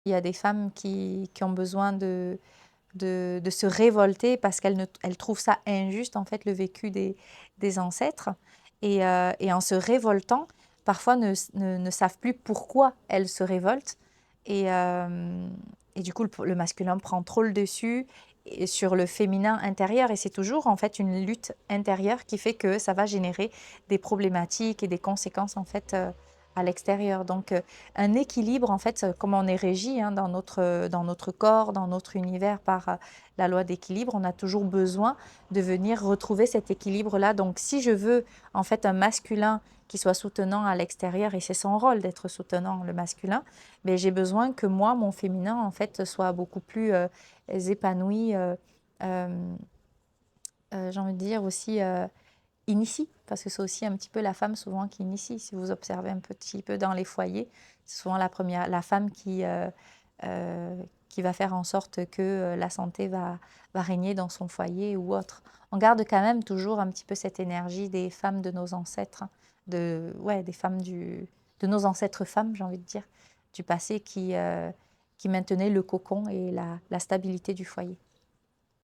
Il y a des femmes qui ont besoin de se révolter parce qu'elles trouvent ça injuste, en fait, le vécu des ancêtres. Et en se révoltant, parfois ne savent plus pourquoi elles se révoltent. Et, euh, et du coup, le masculin prend trop le dessus et sur le féminin intérieur. Et c'est toujours, en fait, une lutte intérieure qui fait que ça va générer des problématiques et des conséquences, en fait, à l'extérieur. Donc, un équilibre, en fait, comme on est régi hein, dans notre corps, dans notre univers par la loi d'équilibre, on a toujours besoin de venir retrouver cet équilibre-là. Donc, si je veux, en fait, un masculin qui soit soutenant à l'extérieur, et c'est son rôle d'être soutenant, le masculin, mais j'ai besoin que moi, mon féminin, en fait, soit beaucoup plus épanoui, euh, j'ai envie de dire aussi initie, parce que c'est aussi un petit peu la femme souvent qui initie. Si vous observez un petit peu dans les foyers, c'est souvent la femme qui va faire en sorte que la santé va régner dans son foyer ou autre. On garde quand même toujours un petit peu cette énergie des femmes de nos ancêtres, hein, ouais, des femmes de nos ancêtres femmes, j'ai envie de dire, du passé qui maintenaient le cocon et la stabilité du foyer.